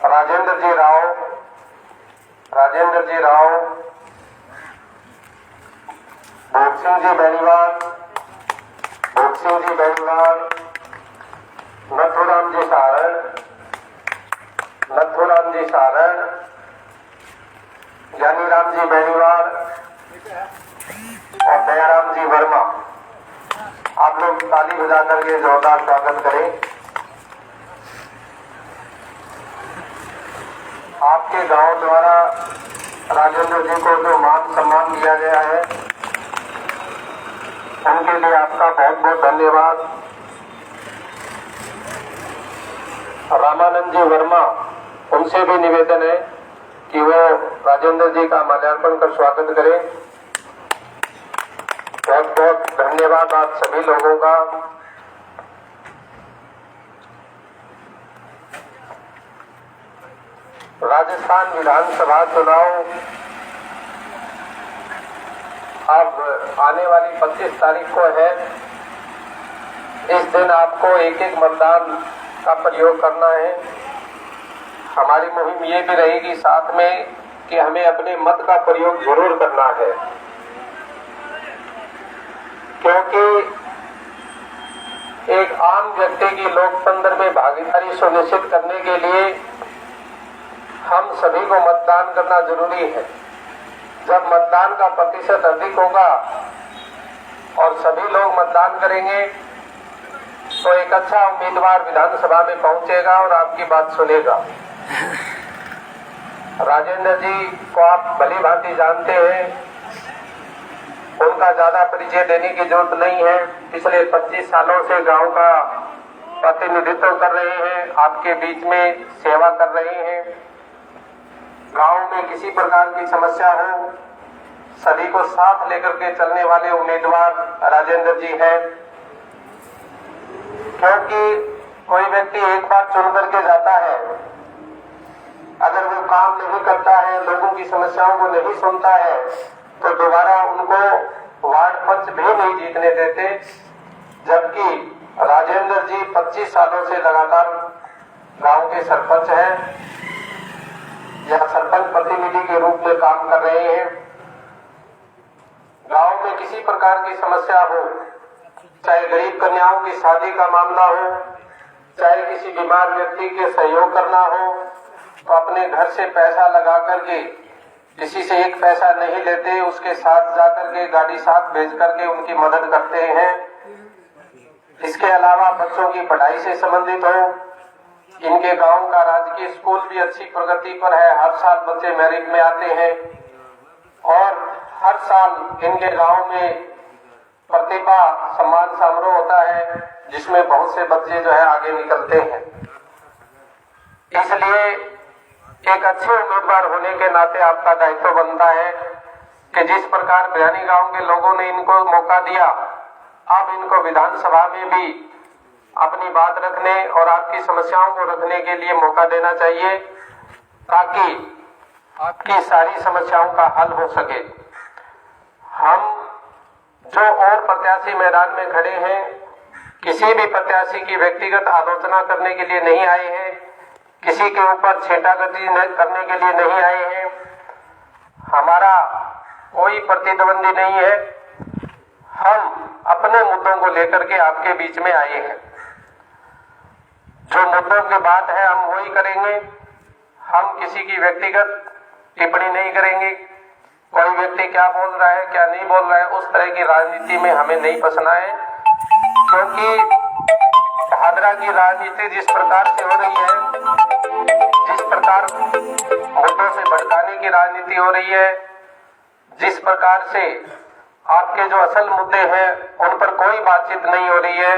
राजेंद्र जी राव, भोग सिंह जी बेनीवाल, नथुराम जी सारण, ज्ञानीराम जी बेनीवाल और दयाराम जी वर्मा। आप लोग ताली बजा करके जोरदार स्वागत करें। आपके गांव द्वारा राजेंद्र जी को जो मान सम्मान दिया गया है, उनके लिए आपका बहुत बहुत धन्यवाद। रामानंद जी वर्मा, उनसे भी निवेदन है कि वो राजेंद्र जी का माल्यार्पण कर स्वागत करें। बहुत बहुत धन्यवाद आप सभी लोगों का। राजस्थान विधानसभा चुनाव अब आने वाली 25 तारीख को है। इस दिन आपको एक एक मतदान का प्रयोग करना है। हमारी मुहिम ये भी रहेगी साथ में कि हमें अपने मत का प्रयोग जरूर करना है, क्योंकि एक आम व्यक्ति की लोकतंत्र में भागीदारी सुनिश्चित करने के लिए हम सभी को मतदान करना जरूरी है। जब मतदान का प्रतिशत अधिक होगा और सभी लोग मतदान करेंगे तो एक अच्छा उम्मीदवार विधानसभा में पहुंचेगा और आपकी बात सुनेगा। राजेंद्र जी को आप भली भांति जानते हैं, उनका ज्यादा परिचय देने की जरूरत नहीं है। पिछले 25 सालों से गांव का प्रतिनिधित्व कर रहे हैं, आपके बीच में सेवा कर रहे हैं। गांव में किसी प्रकार की समस्या हो, सभी को साथ लेकर के चलने वाले उम्मीदवार राजेंद्र जी हैं। क्योंकि कोई व्यक्ति एक बार चुन करके जाता है, अगर वो काम नहीं करता है, लोगों की समस्याओं को नहीं सुनता है, तो दोबारा उनको वार्ड पंच भी नहीं जीतने देते। जबकि राजेंद्र जी 25 सालों से लगातार गांव के सरपंच हैं या सरपंच प्रतिनिधि के रूप में काम कर रहे हैं। गांव में किसी प्रकार की समस्या हो, चाहे गरीब कन्याओं की शादी का मामला हो, चाहे किसी बीमार व्यक्ति के सहयोग करना हो, तो अपने घर से पैसा लगा करके, किसी से एक पैसा नहीं लेते, उसके साथ जाकर के गाड़ी साथ भेज करके उनकी मदद करते हैं। इसके अलावा बच्चों की पढ़ाई से संबंधित हो, इनके गांव का राजकीय स्कूल भी अच्छी प्रगति पर है। हर साल बच्चे मेरिट में आते हैं और हर साल इनके गांव में प्रतिभा सम्मान समारोह होता है, जिसमें बहुत से बच्चे जो है आगे निकलते हैं। इसलिए एक अच्छे उम्मीदवार होने के नाते आपका दायित्व बनता है कि जिस प्रकार बयानी गांव के लोगों ने इनको मौका दिया, अब इनको विधानसभा में भी अपनी बात रखने और आपकी समस्याओं को रखने के लिए मौका देना चाहिए, ताकि आपकी सारी समस्याओं का हल हो सके। हम जो और प्रत्याशी मैदान में खड़े हैं, किसी भी प्रत्याशी की व्यक्तिगत आलोचना करने के लिए नहीं आए हैं, किसी के ऊपर छेटागति करने के लिए नहीं आए हैं। हमारा कोई प्रतिद्वंदी नहीं है। हम अपने मुद्दों को लेकर के आपके बीच में आए हैं। जो मुद्दों की बात है हम वही करेंगे। हम किसी की व्यक्तिगत टिप्पणी नहीं करेंगे। कोई व्यक्ति क्या बोल रहा है, क्या नहीं बोल रहा है, उस तरह की राजनीति में हमें नहीं फंसना है। क्योंकि भादरा की राजनीति जिस प्रकार से हो रही है, जिस प्रकार मुद्दों से भटकाने की राजनीति हो रही है, जिस प्रकार से आपके जो असल मुद्दे हैं उन पर कोई बातचीत नहीं हो रही है,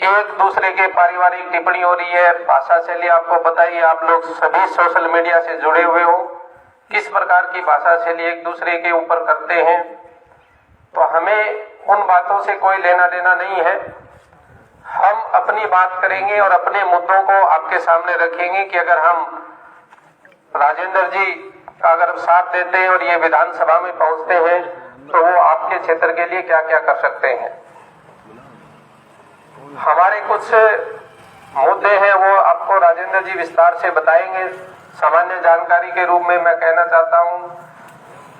एक दूसरे के पारिवारिक टिप्पणी हो रही है, भाषा शैली आपको बताइए, आप लोग सभी सोशल मीडिया से जुड़े हुए हो, किस प्रकार की भाषा शैली एक दूसरे के ऊपर करते हैं। तो हमें उन बातों से कोई लेना देना नहीं है। हम अपनी बात करेंगे और अपने मुद्दों को आपके सामने रखेंगे कि अगर हम राजेंद्र जी का अगर साथ देते हैं और ये विधानसभा में पहुंचते हैं तो वो आपके क्षेत्र के लिए क्या क्या कर सकते हैं। हमारे कुछ मुद्दे हैं वो आपको राजेंद्र जी विस्तार से बताएंगे। सामान्य जानकारी के रूप में मैं कहना चाहता हूं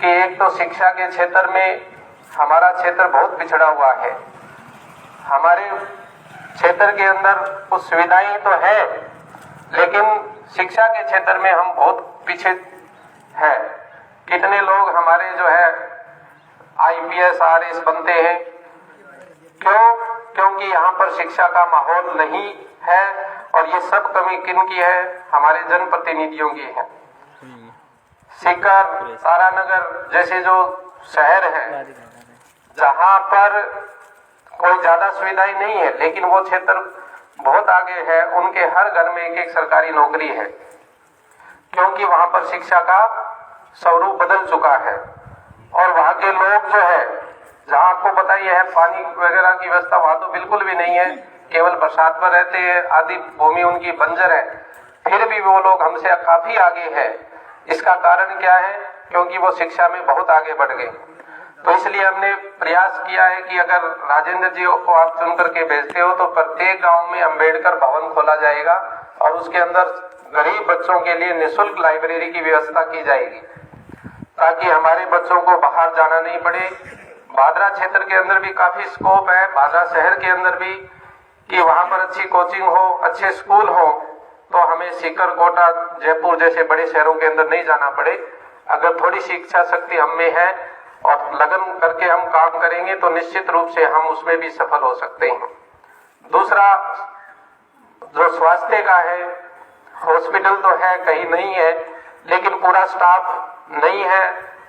कि एक तो शिक्षा के क्षेत्र में हमारा क्षेत्र बहुत पिछड़ा हुआ है। हमारे क्षेत्र के अंदर कुछ सुविधाएं तो है, लेकिन शिक्षा के क्षेत्र में हम बहुत पीछे हैं। कितने लोग हमारे जो है IPS RS बनते हैं, क्योंकि यहाँ पर शिक्षा का माहौल नहीं है। और ये सब कमी किनकी है? हमारे जनप्रतिनिधियों की है। सीकर, तारानगर जैसे जो शहर हैं जहाँ पर कोई ज्यादा सुविधाएं नहीं है, लेकिन वो क्षेत्र बहुत आगे है, उनके हर घर में एक एक सरकारी नौकरी है, क्योंकि वहां पर शिक्षा का स्वरूप बदल चुका है। और वहां के लोग जो है, जहां आपको पता ही है पानी वगैरह की व्यवस्था वहां तो बिल्कुल भी नहीं है, केवल बरसात में रहते हैं, आधी भूमि उनकी बंजर है, फिर भी वो लोग हमसे काफी आगे है। इसका कारण क्या है? क्योंकि वो शिक्षा में बहुत आगे बढ़ गए। तो इसलिए हमने प्रयास किया है कि अगर राजेंद्र जी को आप चुन करके भेजते हो तो प्रत्येक गांव में अंबेडकर भवन खोला जाएगा और उसके अंदर गरीब बच्चों के लिए निःशुल्क लाइब्रेरी की व्यवस्था की जाएगी, ताकि हमारे बच्चों को बाहर जाना नहीं पड़े। भादरा क्षेत्र के अंदर भी काफी स्कोप है, भादरा शहर के अंदर भी, कि वहां पर अच्छी कोचिंग हो, अच्छे स्कूल हो, तो हमें सीकर, कोटा, जयपुर जैसे बड़े शहरों के अंदर नहीं जाना पड़े। अगर थोड़ी शिक्षा शक्ति हम में है और लगन करके हम काम करेंगे तो निश्चित रूप से हम उसमें भी सफल हो सकते हैं। दूसरा जो स्वास्थ्य का है, हॉस्पिटल तो है, कहीं नहीं है, लेकिन पूरा स्टाफ नहीं है।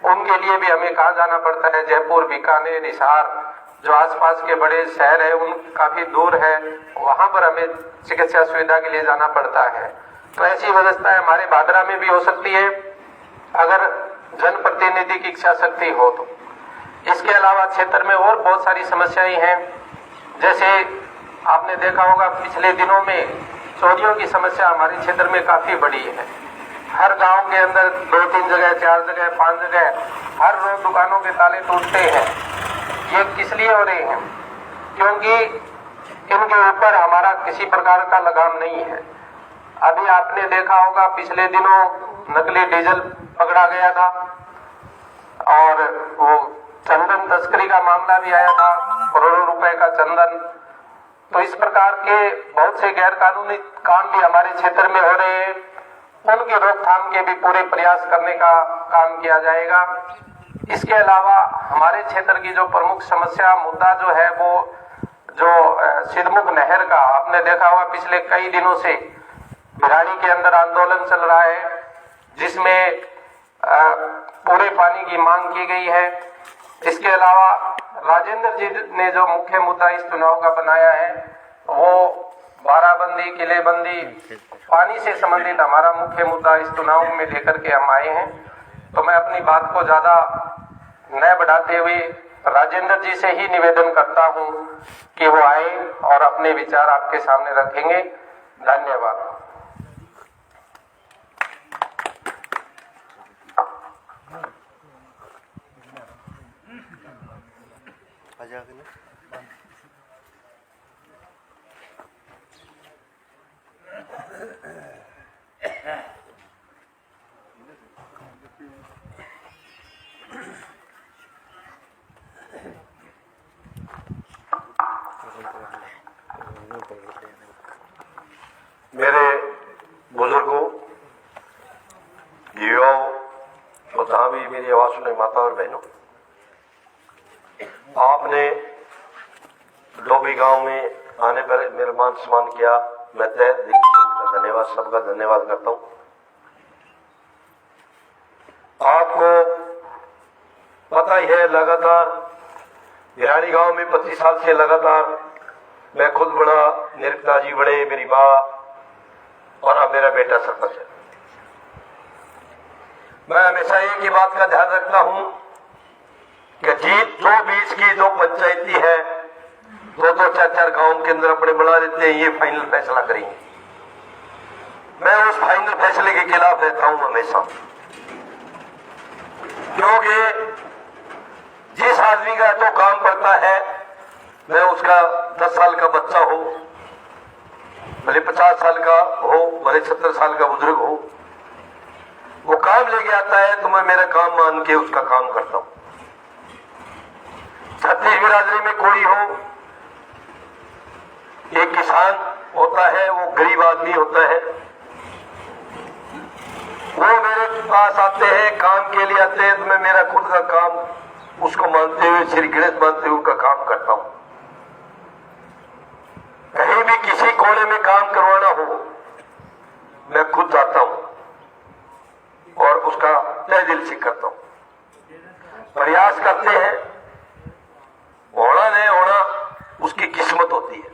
उनके लिए भी हमें कहाँ जाना पड़ता है? जयपुर, बीकानेर, हिसार जो आसपास के बड़े शहर है, उन काफी दूर है, वहां पर हमें चिकित्सा सुविधा के लिए जाना पड़ता है। तो ऐसी व्यवस्था हमारे भादरा में भी हो सकती है अगर जनप्रतिनिधि की इच्छा शक्ति हो तो। इसके अलावा क्षेत्र में और बहुत सारी समस्याएं हैं। जैसे आपने देखा होगा पिछले दिनों में चोरियों की समस्या हमारे क्षेत्र में काफी बड़ी है। हर गांव के अंदर 2-3 जगह, 4 जगह, 5 जगह हर रोज दुकानों के ताले टूटते हैं। ये किस लिए हो रहे हैं? क्योंकि इनके ऊपर हमारा किसी प्रकार का लगाम नहीं है। अभी आपने देखा होगा पिछले दिनों नकली डीजल पकड़ा गया था और वो चंदन तस्करी का मामला भी आया था, करोड़ों रुपए का चंदन। तो इस प्रकार के बहुत से गैर कानूनी काम भी हमारे क्षेत्र में हो रहे हैं। उनकी रोकथाम के भी पूरे प्रयास करने का काम किया जाएगा। इसके अलावा हमारे क्षेत्र की जो प्रमुख समस्या मुद्दा जो है वो जो सिद्धमुख नहर का, आपने देखा होगा पिछले कई दिनों से भिराड़ी के अंदर आंदोलन चल रहा है, जिसमें पूरे पानी की मांग की गई है। इसके अलावा राजेंद्र जी ने जो मुख्य मुद्दा इस चुनाव का बनाया है वो बाराबंदी, किलेबंदी, पानी से संबंधित हमारा मुख्य मुद्दा इस चुनाव में लेकर के हम आए हैं। तो मैं अपनी बात को ज्यादा न बढ़ाते हुए राजेंद्र जी से ही निवेदन करता हूं कि वो आए और अपने विचार आपके सामने रखेंगे। धन्यवाद। मेरे बुजुर्गों, युवाओं और जहां भी मेरी आवाज सुने माता और बहनों, आपने डोभी गांव में आने पर मेरा मान सम्मान किया। मैं तहे दिल से उनका धन्यवाद, सबका धन्यवाद करता हूं। आपको पता ही है, लगातार भिराड़ी गांव में 25 साल से लगातार मैं खुद बड़ा, मेरे पिताजी बड़े, मेरी माँ और अब मेरा बेटा सरपंच है। मैं हमेशा एक ही बात का ध्यान रखता हूं कि जीत जो बीच की जो पंचायती है, 2-4 गांव के अंदर अपने बना देते हैं, ये फाइनल फैसला करेंगे। मैं उस फाइनल फैसले के खिलाफ रहता हूं हमेशा, क्योंकि जिस आदमी का तो काम पड़ता है, मैं उसका 10 साल का बच्चा हो, भले 50 साल का हो, भले 70 साल का बुजुर्ग हो, वो काम लेके आता है तो मैं मेरा काम मान के उसका काम करता हूं। छत्तीस बिरादरी में कोई हो, एक किसान होता है, वो गरीब आदमी होता है, वो मेरे पास आते हैं, काम के लिए आते हैं, तो मैं मेरा खुद का काम उसको मानते हुए, श्री गणेश मानते हुए उनका काम करता हूं। कहीं भी किसी कोने में काम करवाना हो, मैं खुद जाता हूं और उसका तहे दिल से करता हूं। प्रयास करते हैं, होना नहीं होना उसकी किस्मत होती है।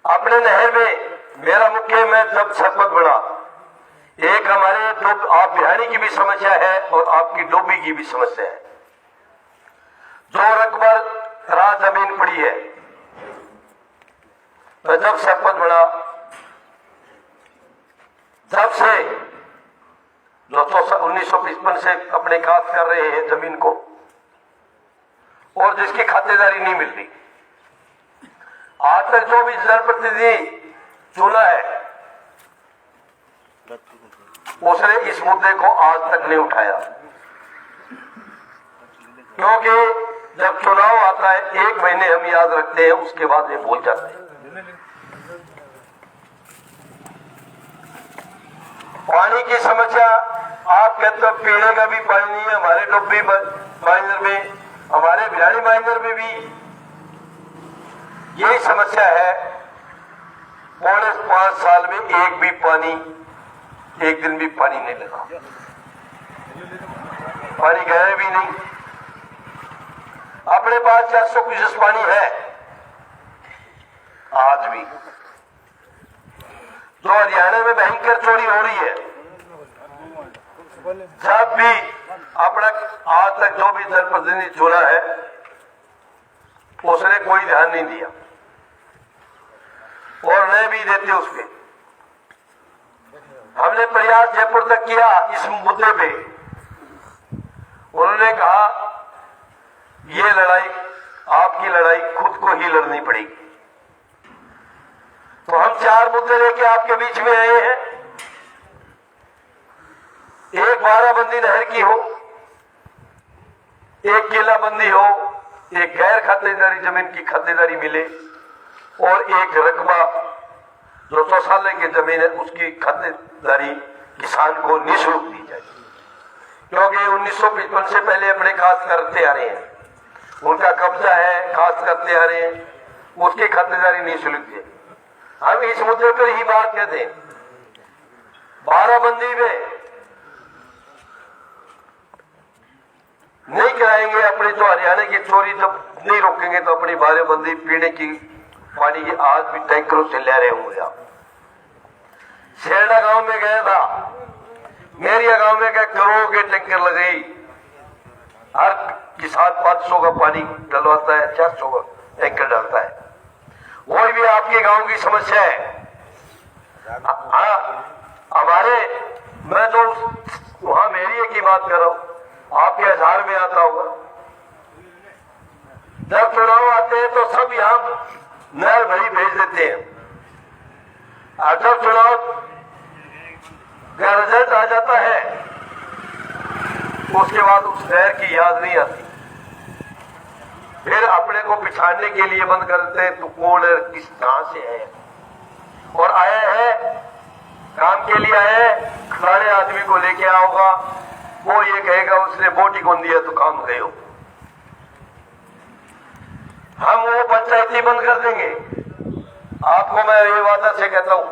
अपने नहर में मेरा मुख्य मैं जब सरपंच बना, एक हमारे आप बिहारी की भी समस्या है और आपकी डोबी की भी समस्या है। जो रकबा राज जमीन पड़ी है, मैं जब सरपंच बना, जब से 1955 से अपने काज कर रहे हैं जमीन को, और जिसकी खातेदारी नहीं मिल रही। आज तक जो भी जनप्रतिनिधि चुना है, उसने इस मुद्दे को आज तक नहीं उठाया, क्योंकि जब चुनाव आता है 1 महीने हम याद रखते हैं, उसके बाद ये भूल जाते हैं। पानी की समस्या, आप कहते हो पीने का भी पानी नहीं है। हमारे डोबी माइनर में, हमारे बिहारी माइनर में भी यही समस्या है। 5 साल में एक भी पानी, एक दिन भी पानी नहीं लगा, पानी गया भी नहीं। अपने पास 400 क्यूसेक पानी है आज भी। जो हरियाणा में भयंकर चोरी हो रही है, जब भी अपना आज तक जो भी जनप्रतिनिधि चुना है, उसने कोई ध्यान नहीं दिया और नहीं भी देते उस पे। हमने प्रयास जयपुर तक किया इस मुद्दे पे। उन्होंने कहा ये लड़ाई, आपकी लड़ाई खुद को ही लड़नी पड़ेगी। तो हम 4 मुद्दे लेके आपके बीच में आए हैं। एक 12 बंदी नहर की हो, एक किलाबंदी हो, एक गैर खातेदारी जमीन की खातेदारी मिले, और एक रकबा जो 100 साल की जमीन है उसकी खातेदारी किसान को निःशुल्क दी जाए। क्योंकि 1955 से पहले अपने काज करते आ रहे हैं, उनका कब्जा है, काज करते आ रहे हैं, उसकी खातेदारी निःशुल्क है। हम इस मुद्दे पर ही बात कहते हैं। 12 बंदी में नहीं कराएंगे, अपने जो हरियाणा की चोरी जब नहीं रोकेंगे तो अपनी 12 बंदी पीने की पानी की आज भी टैंकरों से ले रहे होंगे। आप शेरडा गांव में गया था, मेरिया गांव में क्या करोड़ों के टैंकर लगे, हर किसान 500 का पानी डलवाता है, 400 का टैंकर डालता है। वही भी आपके गांव की समस्या है। हमारे, मैं तो वहां मेरिया की बात कर रहा हूं, आपके हजार में आता होगा। जब चुनाव आते हैं तो सब यहां नहर भरी भेज देते हैं, और जब चुनाव का रिजल्ट आ जाता है उसके बाद उस नहर की याद नहीं आती। फिर अपने को पिछाड़ने के लिए बंद कर देते हैं, तो कौन है, किस कहां से है, और आया है काम के लिए आया है, सारे आदमी को लेके आओगा, वो ये कहेगा उसने वोट ही कौन दिया तो काम गए हो। हम वो पंचायती बंद कर देंगे। आपको मैं ये वादा से कहता हूं,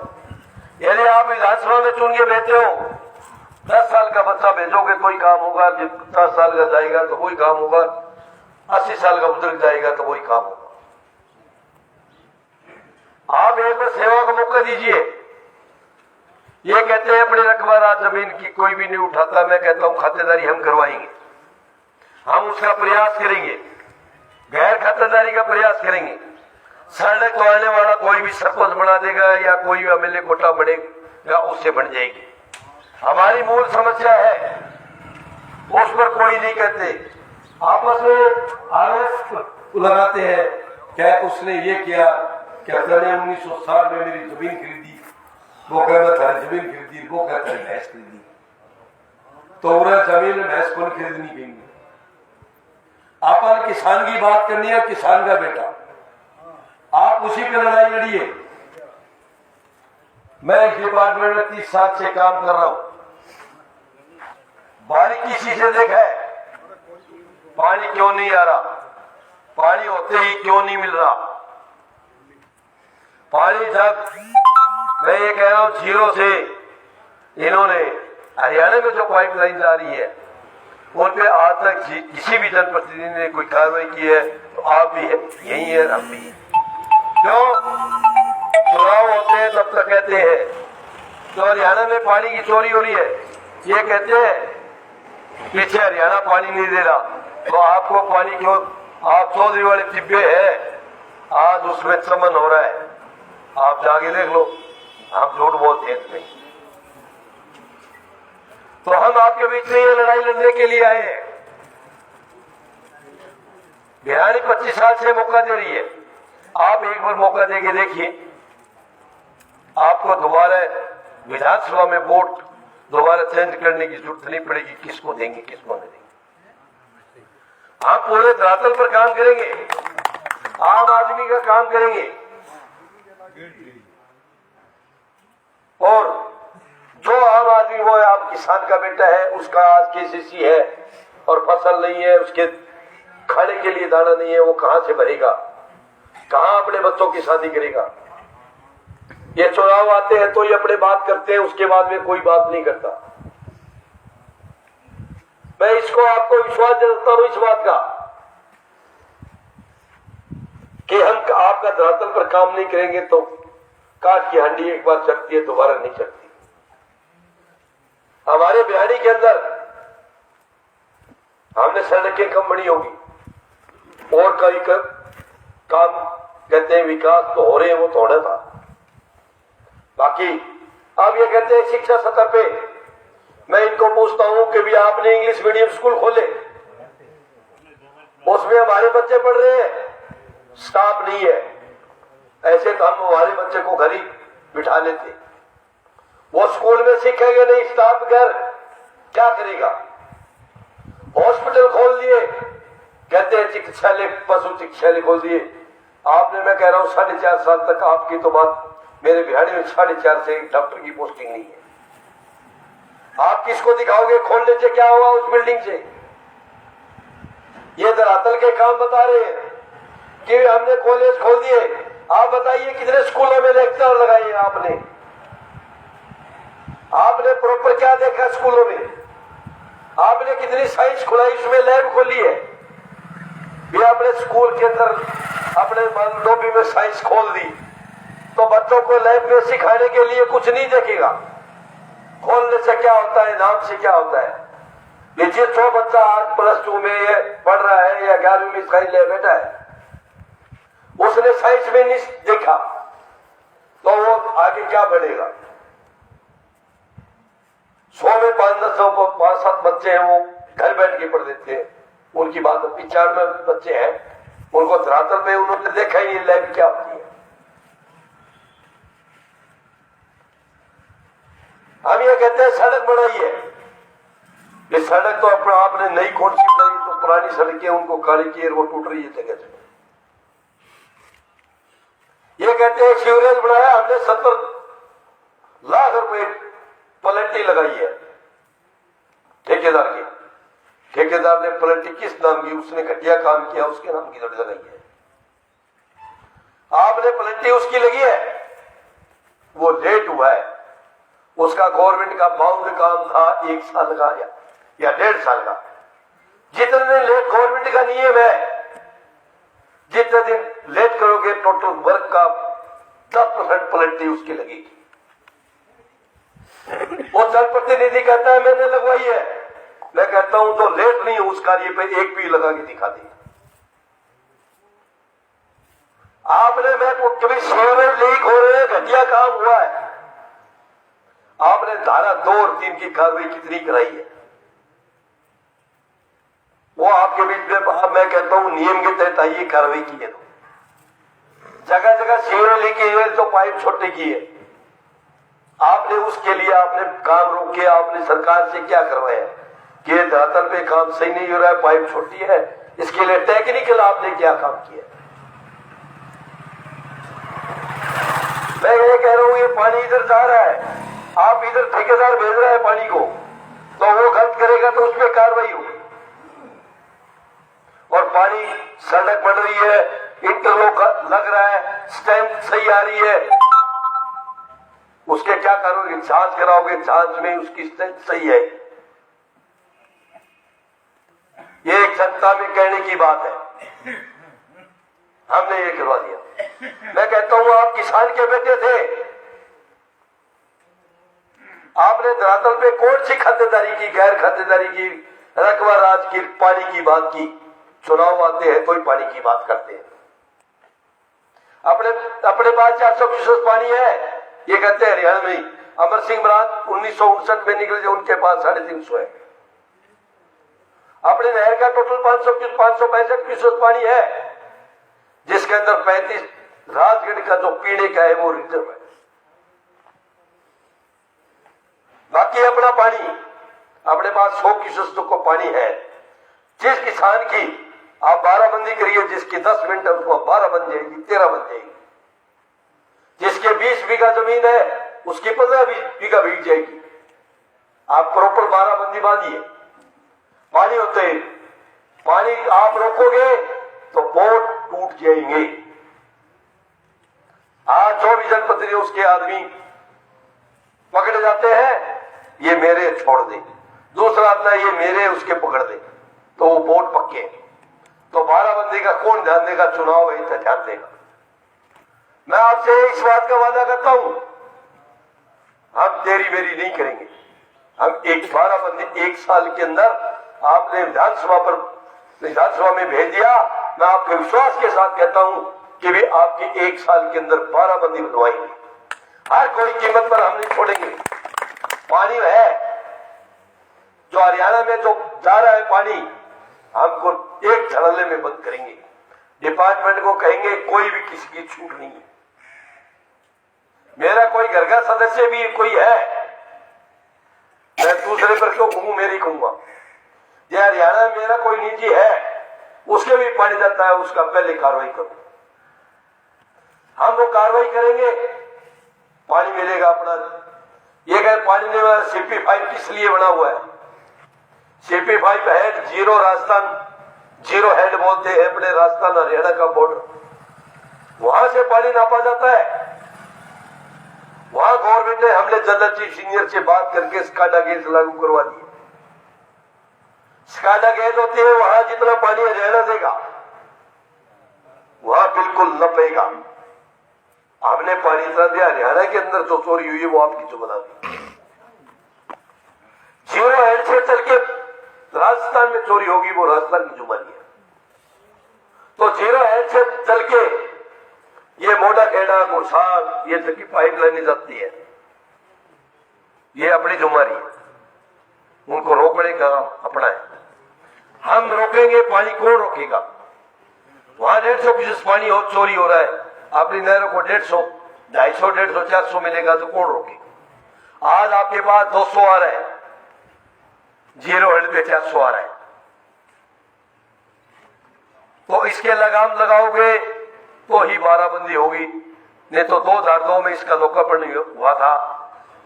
यदि आप विधानसभा में चुन के भेजते हो, 10 साल का बच्चा भेजोगे तो ही काम होगा, 50 साल का जाएगा तो वही काम होगा, 80 साल का बुजुर्ग जाएगा तो वही काम होगा। आप एक बार सेवा का मौका दीजिए। ये कहते हैं अपने रकबा राज जमीन की कोई भी नहीं उठाता, मैं कहता हूं खातेदारी हम करवाएंगे, हम उसका प्रयास करेंगे, गैर खातेदारी का प्रयास करेंगे। सड़क तो आने वाला कोई भी सरपंच बना देगा या कोई भी एमएलए कोटा बढ़ेगा, उससे बन जाएगी। हमारी मूल समस्या है, उस पर कोई नहीं कहते। आपस में आरोप लगाते हैं, क्या उसने ये किया, क्या ने 1960 में मेरी जमीन खरीदी, वो कह मैं थारी जमीन खरीदी, वो कह थारी भैंस खरीदी। तो उन्हें जमीन में भैंस कौन खरीदनी कहेंगे? अपन किसान की बात करनी है, किसान का बेटा, आप उसी पे लड़ाई लड़िए। मैं इस डिपार्टमेंट में 30 साल से काम कर रहा हूं, बारीकी से देखा है पानी क्यों नहीं आ रहा, पानी होते ही क्यों नहीं मिल रहा। पानी जब मैं ये कह रहा हूं जीरो से इन्होंने हरियाणा में जो पाइपलाइन जा रही है उन पे आज तक किसी भी जनप्रतिनिधि ने कोई कार्रवाई की है, तो आप भी है, यही है, हम भी है। क्यों चुनाव होते हैं तब तक कहते हैं तो हरियाणा में पानी की चोरी हो रही है, ये कहते हैं पीछे हरियाणा पानी नहीं दे रहा, तो आपको पानी क्यों, आप चौधरी वाले टिब्बे है, आज उसमें चमन हो रहा है, आप जाके देख लो, आप झूठ बोलते हैं नहीं। तो हम आपके बीच में ये लड़ाई लड़ने के लिए आए हैं। बिहारी 25 साल से मौका दे रही है, आप एक बार मौका देके देखिए, आपको दोबारा विधानसभा में वोट दोबारा चेंज करने की जरूरत नहीं पड़ेगी, किसको देंगे किसको नहीं देंगे। आप पूरे धरातल पर काम करेंगे, आम आदमी का काम करेंगे, और जो आम आदमी वो है, आप किसान का बेटा है, उसका आज केसीसी है और फसल नहीं है, उसके खाने के लिए दाना नहीं है, वो कहां से भरेगा, कहां अपने बच्चों की शादी करेगा। ये चुनाव आते हैं तो ये अपने बात करते हैं, उसके बाद में कोई बात नहीं करता। मैं इसको आपको विश्वास देता हूं इस बात का कि हम आपका धरातल पर काम नहीं करेंगे तो काट की हांडी एक बार चढ़ती है, दोबारा नहीं चढ़ती। हमारे बिहारी के अंदर हमने सड़कें कम बनी होगी और कई काम कहते हैं विकास तो हो रहे हैं, वो थोड़ा था। बाकी अब ये कहते हैं शिक्षा सतह पे, मैं इनको पूछता हूं कि भी आपने इंग्लिश मीडियम स्कूल खोले, उसमें हमारे बच्चे पढ़ रहे हैं, स्टाफ नहीं है, ऐसे तो हम हमारे बच्चे को घर ही बिठा लेते। वो स्कूल में सीखेंगे नहीं, स्टाफ घर क्या करेगा। हॉस्पिटल खोल दिए, कहते हैं चिकित्सालय, पशु चिकित्सालय खोल दिए। आपने, मैं कह रहा हूं 4.5 साल तक आपकी तो बात, मेरे बिहारी में 4.5 से डॉक्टर की पोस्टिंग नहीं है। आप किसको दिखाओगे खोलने से क्या हुआ उस बिल्डिंग से? ये धरातल के काम बता रहे हैं कि हमने कॉलेज खोल दिए। आप बताइए कितने स्कूलों में लेक्चर लगाए आपने? आपने प्रॉपर क्या देखा स्कूलों में? आपने कितनी साइंस खुलाई, उसमें लैब खोली है? भी आपने स्कूल के अंदर अपने लॉबी में साइंस खोल दी तो बच्चों को लैब में सिखाने के लिए कुछ नहीं देखेगा। खोलने से क्या होता है, नाम से क्या होता है? लीजिए, जो बच्चा आज +2 में ये पढ़ रहा है या 11वीं में साइंस ले बैठा है, उसने साइंस में नहीं देखा तो वो आगे क्या बढ़ेगा? 100 में 5-7 बच्चे हैं, वो घर बैठ के पढ़ देते हैं। उनकी बात 95 बच्चे हैं, उनको धरातल पे उन्होंने देखा ही नहीं लैब क्या होती है। हम ये कहते हैं सड़क बनाई है, ये सड़क तो अपना आपने नई कौन सी बनाई, तो पुरानी सड़कें उनको काली की, वो टूट रही है जगह जगह। ये कहते हैं सीवरेज बनाया हमने, 70 लाख रुपए पलटी लगाई है ठेकेदार की। ठेकेदार ने पलटी किस नाम की, उसने घटिया काम किया, उसके नाम की लगाई है। आपने पलटी उसकी लगी है, वो लेट हुआ है, उसका गवर्नमेंट का बाउंड काम था 1 साल का या 1.5 साल का। जितने लेट गवर्नमेंट का नियम है, जितने दिन लेट करोगे टोटल वर्क का 10% पलटी उसकी लगेगी। वो जनप्रतिनिधि कहता है मैंने लगवाई है, मैं कहता हूं तो लेट नहीं हो उस कार्य पे एक भी लगा के दिखा दी। आपने, मैं कभी सीवरेज लीक हो रहे हैं, घटिया काम हुआ है, आपने धारा 2 और 3 की कार्रवाई कितनी कराई है? वो आपके बीच में मैं कहता हूं नियम के तहत आइए, कार्रवाई की है। जगह जगह सीवरेज लीकेज हुए तो पाइप छोटे की है, आपने उसके लिए आपने काम रोके, आपने सरकार से क्या करवाया कि धरातल पे काम सही नहीं हो रहा है, पाइप छोटी है, इसके लिए टेक्निकल आपने क्या काम किया? मैं ये कह रहा हूं ये पानी इधर जा रहा है, आप इधर ठेकेदार भेज रहा है पानी को, तो वो गलत करेगा तो उसमें कार्रवाई होगी। और पानी सड़क बन रही है, इंटरलॉक लग रहा है, स्ट्रेंथ सही आ रही है, उसके क्या करोगे? जांच कराओगे, जांच में उसकी स्ट्रेंथ सही है। ये एक जनता में कहने की बात है, हमने ये करवा दिया। मैं कहता हूं आप किसान के बेटे थे, आपने धरातल पे कौन सी खातेदारी की, गैर खातेदारी की, रकबा राज की, पानी की बात की? चुनाव आते हैं तो ही पानी की बात करते हैं। अपने पास 400 क्यूसेक पानी है, ये कहते हैं हरियाणा में। अमर सिंह बरात 1959 में निकले जो उनके पास 350 है। अपने नहर का टोटल 565 क्यूसेक पानी है, जिसके अंदर 35 राजगढ़ का जो पीने का है वो रिजर्व है। बाकी अपना पानी अपने पास 100 क्यूसेक को पानी है। जिस किसान की आप 12 बंदी करिए, जिसकी 10 मिनट है उसको 12 बन जाएगी, 13 बन जाएगी। जिसके 20 बीघा जमीन है उसकी 15 बीघा बिक जाएगी। आप प्रॉपर 12 बंदी बांधिए। पानी होते ही पानी आप रोकोगे तो बोट टूट जाएंगे। आज जो भी जनपद उसके आदमी पकड़े जाते हैं, ये मेरे छोड़ दे, दूसरा आता है ये मेरे उसके पकड़ दे, तो वो बोट पक्के। तो 12 बंदी का कौन ध्यान देगा? चुनाव है तो ध्यान देगा। मैं आपसे इस बात का वादा करता हूं, हम तेरी मेरी नहीं करेंगे। हम 12 बंदी 1 साल के अंदर आपने विधानसभा में भेज दिया। मैं आपके विश्वास के साथ कहता हूं कि भी आपकी 1 साल के अंदर 12 बंदी बनवाएंगे। हर कोई कीमत पर हम नहीं छोड़ेंगे। पानी है जो हरियाणा में जो जा रहा है पानी, हमको एक धड़ल्ले में बंद करेंगे। डिपार्टमेंट को कहेंगे कोई भी किसी की छूट नहीं है। मेरा कोई घर का सदस्य भी कोई है, मैं दूसरे पर क्यों कहूं? मेरी कहूंगा ये हरियाणा में मेरा कोई निजी है, उसके भी पानी जाता है, उसका पहले कार्रवाई करो। हम वो कार्रवाई करेंगे, पानी मिलेगा अपना। ये कहे पानी नहीं मिला, CP5 किस लिए बना हुआ है? CP5 head zero, Rajasthan zero head बोलते हैं अपने राजस्थान हरियाणा का बॉर्डर, वहां से पानी नापा जाता है। वहां गवर्नमेंट ने हमने जनरल चीफ इंजीनियर से बात करके स्काडा गेज लागू करवा दिए। स्काडा गेज होती है, वहां जितना पानी हरियाणा देगा वहां बिल्कुल न पेगा। हमने पानी इतना दिया, हरियाणा के अंदर जो चोरी हुई है वो आपकी जिम्मेदारी। जीरो हेड से चल के राजस्थान में चोरी होगी वो राजस्थान की जिम्मेदारी है। तो जीरो हेड से चल के ये मोटा खेड़ा गुरसाग ये तक की पाइपलाइन जाती है, ये अपनी जिम्मेदारी है। उनको रोकने का अपना है। हम रोकेंगे, पानी कौन रोकेगा? वहां 150 क्यूसेक पानी हो चोरी हो रहा है, अपनी नहरों को 150, 250, 150, 400 मिलेगा तो कौन रोकेगा? आज आपके पास 200 आ रहा है, जीरो हेड पे 400 आ रहा है, तो इसके लगाम लगाओगे तो ही 12 बंदी होगी। नहीं तो 2002 में इसका लोकार्पण हुआ था,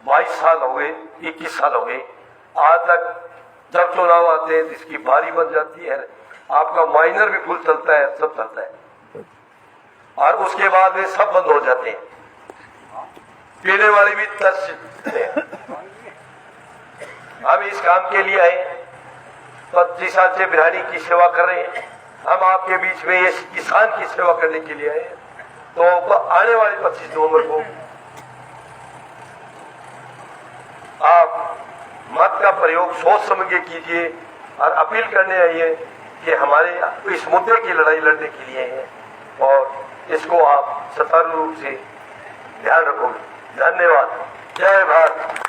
22 साल हो गए, 21 साल हो गए, आज तक जब चुनाव आते हैं तो इसकी बारी बन जाती है। आपका माइनर भी फुल चलता है, सब चलता है, और उसके बाद में सब बंद हो जाते हैं। पीने वाले भी तरसते हैं। हम इस काम के लिए आए, 25 साल से बिरानी की सेवा कर रहे हैं। हम आपके बीच में ये किसान की सेवा करने के लिए आए। तो आने वाले 25 नवंबर को आप मत का प्रयोग सोच समझ के कीजिए और अपील करने आइए कि हमारे इस मुद्दे की लड़ाई लड़ने के लिए है, और इसको आप सत्तारूढ़ रूप से ध्यान रखोगे। धन्यवाद। जय भारत।